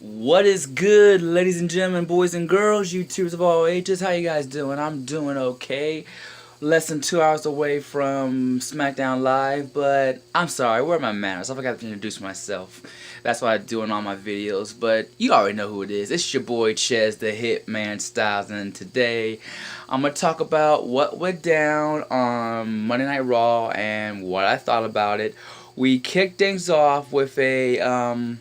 What is good, ladies and gentlemen, boys and girls, YouTubers of all ages? How you guys doing? I'm doing okay. Less than 2 hours away from SmackDown Live, but I'm sorry, where are my manners? I forgot to introduce myself. That's what I do in all my videos, but you already know who it is. It's your boy Ches, the Hitman Styles, and today I'm going to talk about what went down on Monday Night Raw and what I thought about it. We kicked things off with an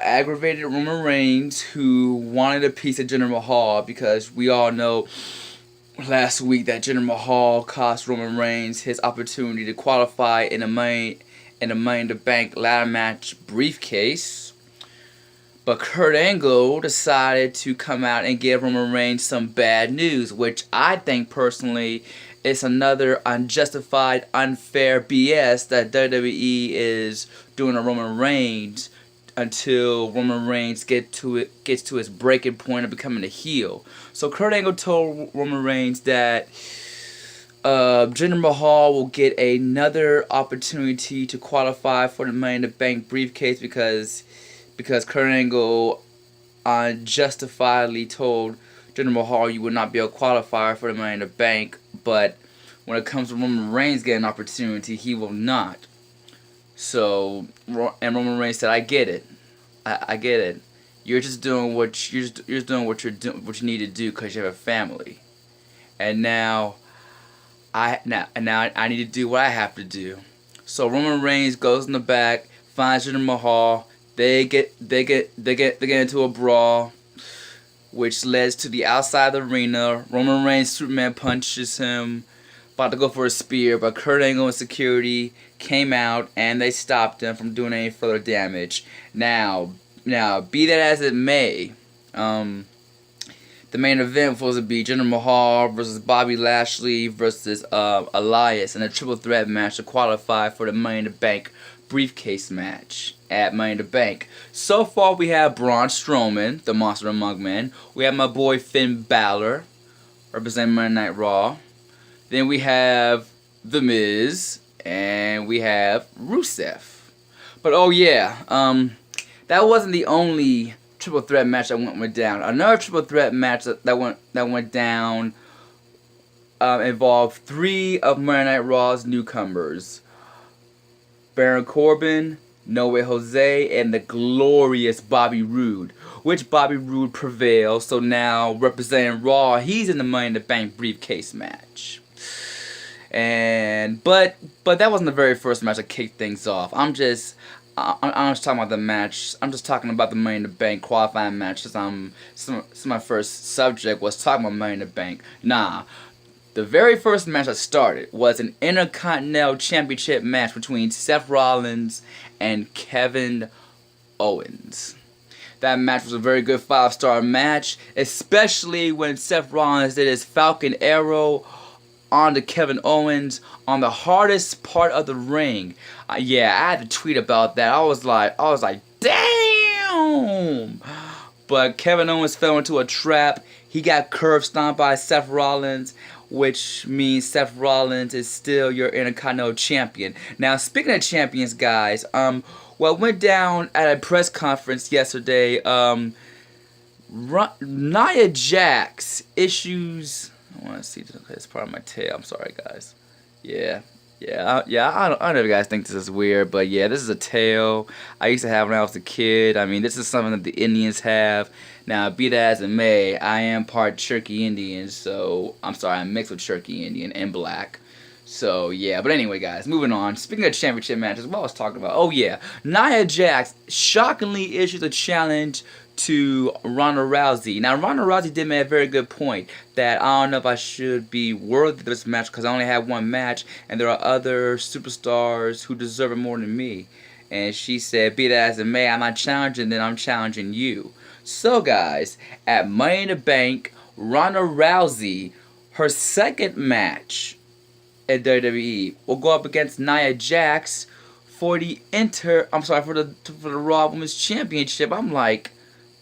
aggravated Roman Reigns who wanted a piece of Jinder Mahal because we all know last week that Jinder Mahal cost Roman Reigns his opportunity to qualify in a Money in the Bank ladder match briefcase. But Kurt Angle decided to come out and give Roman Reigns some bad news, which I think personally is another unjustified, unfair BS that WWE is doing to Roman Reigns until Roman Reigns gets to his breaking point of becoming a heel. So Kurt Angle told Roman Reigns that Jinder Mahal will get another opportunity to qualify for the Money in the Bank briefcase because Kurt Angle unjustifiably told Jinder Mahal you would not be a qualifier for the Money in the Bank, but when it comes to Roman Reigns getting an opportunity, he will not. So, and Roman Reigns said, "I get it, I get it. You're just doing what you're doing what what you need to do because you have a family, and now I need to do what I have to do." So Roman Reigns goes in the back, finds Jinder Mahal. They get into a brawl, which leads to the outside of the arena. Roman Reigns Superman punches him, about to go for a spear, but Kurt Angle and security came out and they stopped him from doing any further damage. Now, be that as it may, the main event was supposed to be Jinder Mahal versus Bobby Lashley versus Elias in a triple threat match to qualify for the Money in the Bank briefcase match at Money in the Bank. So far, we have Braun Strowman, the Monster Among Men. We have my boy Finn Balor representing Monday Night Raw. Then we have The Miz, and we have Rusev. But oh yeah, that wasn't the only triple threat match that went down. Another triple threat match that went down involved three of Monday Night Raw's newcomers: Baron Corbin, No Way Jose, and the glorious Bobby Roode. Which Bobby Roode prevailed, so now representing Raw, he's in the Money in the Bank briefcase match. But that wasn't the very first match that kicked things off. I'm just talking about the match. I'm just talking about the Money in the Bank qualifying match. So my first subject was talking about Money in the Bank. Nah, the very first match that started was an Intercontinental Championship match between Seth Rollins and Kevin Owens. That match was a very good 5-star match, especially when Seth Rollins did his Falcon Arrow onto Kevin Owens on the hardest part of the ring. Yeah, I had to tweet about that. I was like, damn! But Kevin Owens fell into a trap. He got curb stomped by Seth Rollins, which means Seth Rollins is still your Intercontinental Champion. Now, speaking of champions, guys, what went down at a press conference yesterday, Nia Jax issues. I want to see this part of my tail. I'm sorry, guys. I don't know if you guys think this is weird, but yeah, this is a tail I used to have when I was a kid. I mean, this is something that the Indians have. Now, be that as it may, I am part Cherokee Indian, so I'm mixed with Cherokee Indian and black. So yeah, but anyway, guys, moving on. Speaking of championship matches, what I was talking about. Oh yeah, Nia Jax shockingly issues a challenge to Ronda Rousey. Now, Ronda Rousey did make a very good point that I don't know if I should be worthy of this match because I only have one match and there are other superstars who deserve it more than me. And she said, be that as it may, I'm not challenging them, I'm challenging you. So, guys, at Money in the Bank, Ronda Rousey, her second match at WWE, will go up against Nia Jax for the Raw Women's Championship. I'm like,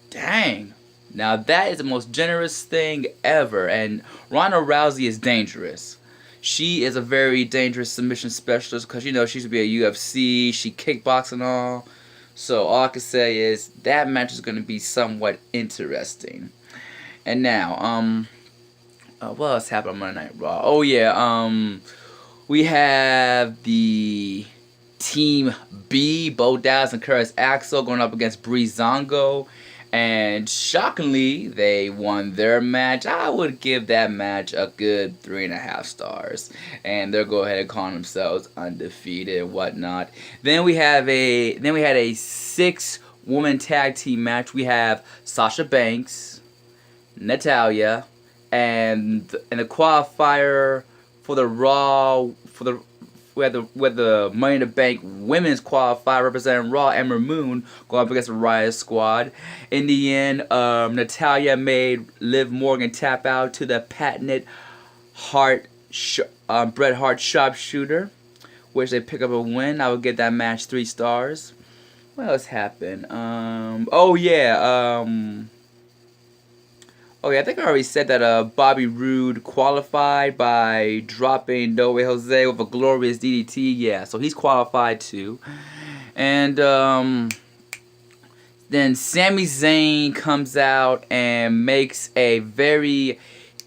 dang. Now that is the most generous thing ever, and Ronda Rousey is dangerous. She is a very dangerous submission specialist because, you know, she used to be a UFC, she kickboxing and all. So all I can say is that match is going to be somewhat interesting. And now, what else happened on Monday Night Raw? Oh yeah, we have the Team B, Bo Dallas and Curtis Axel going up against Breezango. And shockingly, they won their match. I would give that match a good 3.5 stars. And they'll go ahead and call themselves undefeated and whatnot. Then we had a 6-woman tag team match. We have Sasha Banks, Natalya, and the qualifier for the Raw where the Money in the Bank women's qualifier representing Raw, Ember Moon, going up against the Riot Squad. In the end, Natalya made Liv Morgan tap out to the patented Bret Hart sharpshooter, which they pick up a win. I would give that match 3 stars. What else happened? I think I already said that Bobby Roode qualified by dropping No Way Jose with a glorious DDT. Yeah, so he's qualified too. And then Sami Zayn comes out and makes a very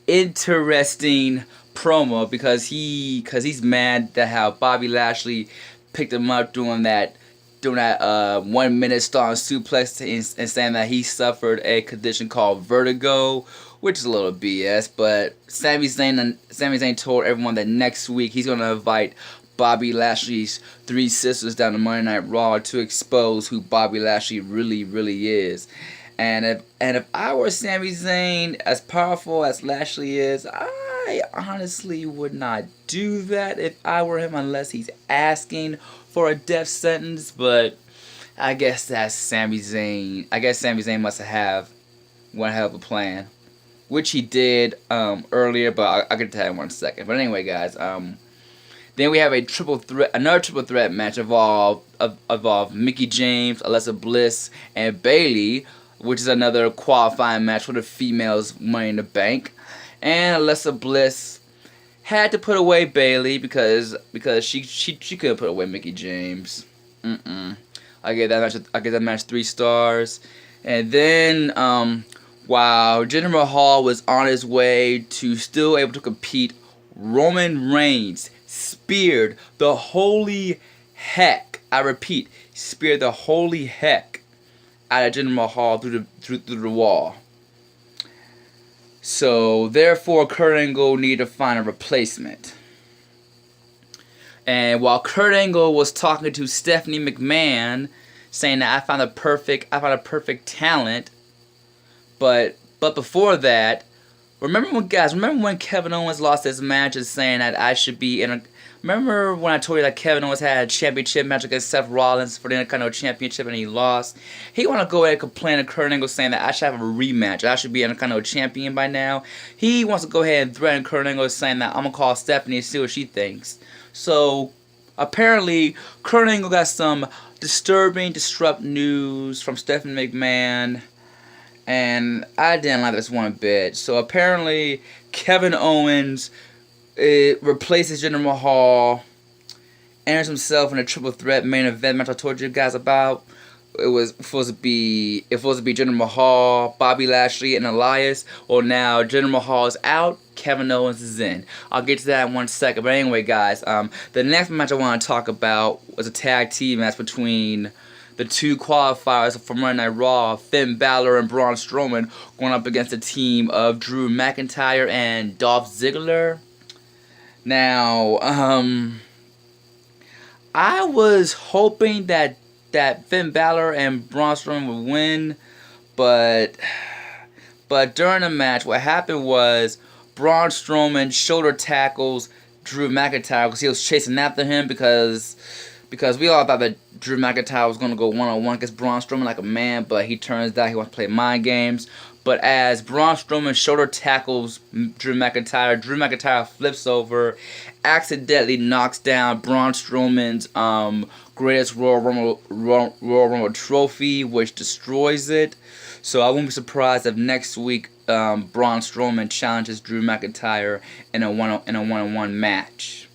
interesting promo because he's mad that how Bobby Lashley picked him up doing that 1 minute star suplex and saying that he suffered a condition called vertigo, which is a little BS. But Sami Zayn told everyone that next week he's gonna invite Bobby Lashley's 3 sisters down to Monday Night Raw to expose who Bobby Lashley really is. And if I were Sami Zayn, as powerful as Lashley is, I honestly would not do that if I were him unless he's asking for a death sentence. But I guess that's Sami Zayn. I guess Sami Zayn must have one hell of a plan, which he did earlier, but I'll get to that in 1 second. But anyway, guys, then we have another triple threat match involved Mickie James, Alexa Bliss, and Bayley, which is another qualifying match for the females' Money in the Bank. And Alexa Bliss had to put away Bayley because she couldn't put away Mickie James. I gave that match 3 stars. And then while Jinder Mahal was on his way to still able to compete, Roman Reigns speared the holy heck. I repeat, speared the holy heck out of Jinder Mahal through the wall. So therefore, Kurt Angle needed to find a replacement. And while Kurt Angle was talking to Stephanie McMahon, saying that I found a perfect talent, but before that, remember when Kevin Owens lost his match and saying that I should be in a. Remember when I told you that Kevin Owens had a championship match against Seth Rollins for the Intercontinental Championship and he lost? He want to go ahead and complain to Kurt Angle saying that I should have a rematch. I should be an Intercontinental Champion by now. He wants to go ahead and threaten Kurt Angle saying that I'm going to call Stephanie and see what she thinks. So, apparently, Kurt Angle got some disrupt news from Stephanie McMahon. And I didn't like this one bit. So, apparently, Kevin Owens replaces Jinder Mahal, enters himself in a triple threat main event match I told you guys about. It was supposed to be Jinder Mahal, Bobby Lashley, and Elias. Well, now Jinder Mahal is out, Kevin Owens is in. I'll get to that in 1 second. But anyway, guys, the next match I want to talk about was a tag team match between the 2 qualifiers for Monday Night Raw, Finn Balor and Braun Strowman, going up against a team of Drew McIntyre and Dolph Ziggler. Now, I was hoping that Finn Balor and Braun Strowman would win, but during the match, what happened was Braun Strowman shoulder tackles Drew McIntyre because he was chasing after him because we all thought that Drew McIntyre was going to go one-on-one against Braun Strowman like a man, but he turns out he wants to play mind games. But as Braun Strowman shoulder tackles Drew McIntyre flips over, accidentally knocks down Braun Strowman's greatest Royal Rumble trophy, which destroys it. So I won't be surprised if next week Braun Strowman challenges Drew McIntyre in a one-on-one match.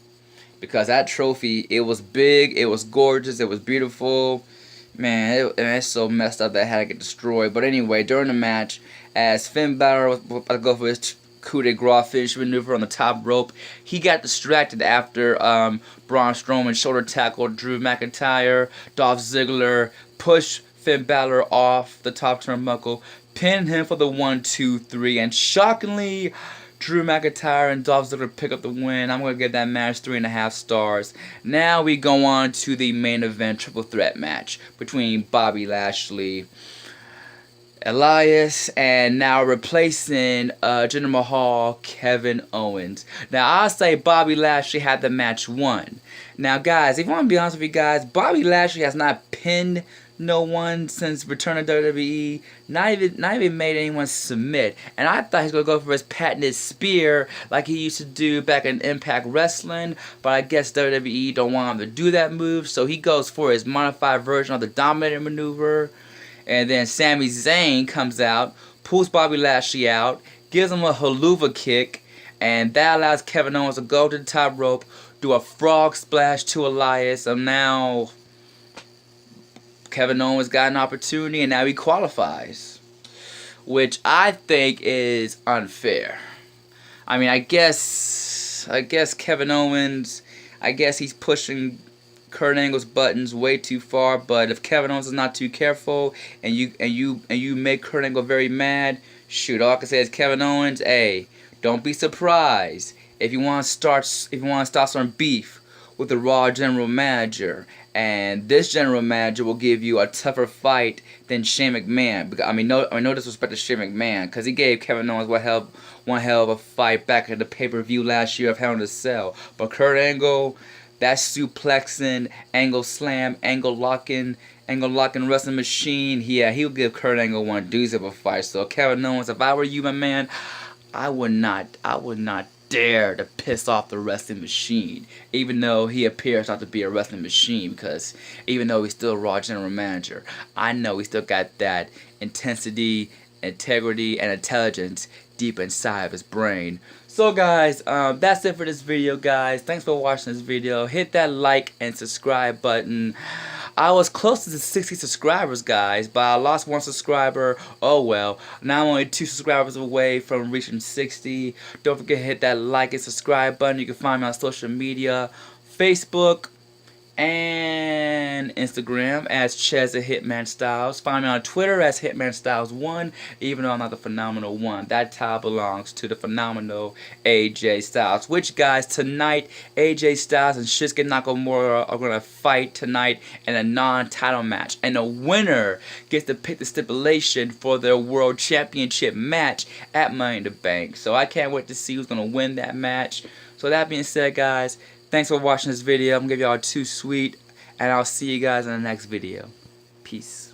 Because that trophy, it was big, it was gorgeous, it was beautiful. Man, it's so messed up that I had to get destroyed. But anyway, during the match, as Finn Balor was about to go for his coup de grace finish maneuver on the top rope, he got distracted after Braun Strowman shoulder tackled Drew McIntyre. Dolph Ziggler pushed Finn Balor off the top turnbuckle, pinned him for the 1-2-3, and shockingly, Drew McIntyre and Dolph Ziggler pick up the win. I'm going to give that match 3.5 stars. Now we go on to the main event triple threat match between Bobby Lashley, Elias, and now replacing Jinder Mahal, Kevin Owens. Now, I'll say Bobby Lashley had the match won. Now, guys, if you want to be honest with you guys, Bobby Lashley has not pinned no one since Return to WWE. Not even made anyone submit. And I thought he was going to go for his patented spear like he used to do back in Impact Wrestling. But I guess WWE don't want him to do that move. So he goes for his modified version of the Dominator maneuver. And then Sami Zayn comes out, pulls Bobby Lashley out, gives him a haluva kick, and that allows Kevin Owens to go to the top rope, do a frog splash to Elias, and now Kevin Owens got an opportunity, and now he qualifies, which I think is unfair. I mean, I guess Kevin Owens, he's pushing Kurt Angle's buttons way too far, but if Kevin Owens is not too careful and you make Kurt Angle very mad, shoot, all I can say is Kevin Owens, hey, don't be surprised if you want to start some beef with the Raw general manager, and this general manager will give you a tougher fight than Shane McMahon. Because no disrespect to Shane McMahon, because he gave Kevin Owens one hell of a fight back at the pay-per-view last year of Hell in a Cell. But Kurt Angle, that suplexing, angle slam, angle locking wrestling machine, yeah, he'll give Kurt Angle one doozy of a fight. So Kevin Owens, if I were you, my man, I would not dare to piss off the wrestling machine, even though he appears not to be a wrestling machine, because even though he's still a Raw general manager, I know he still got that intensity, integrity, and intelligence deep inside of his brain. So guys, that's it for this video, guys. Thanks for watching this video. Hit that like and subscribe button. I was close to the 60 subscribers, guys, but I lost 1 subscriber. Oh well. Now I'm only 2 subscribers away from reaching 60. Don't forget to hit that like and subscribe button. You can find me on social media, Facebook and Instagram as Ches the Hitman Styles. Find me on Twitter as Hitman Styles 1, even though I'm not the Phenomenal One. That title belongs to the phenomenal AJ Styles. Which, guys, tonight AJ Styles and Shinsuke Nakamura are going to fight tonight in a non-title match. And the winner gets to pick the stipulation for their World Championship match at Money in the Bank. So I can't wait to see who's going to win that match. So that being said, guys, thanks for watching this video. I'm going to give y'all 2 sweet, and I'll see you guys in the next video. Peace.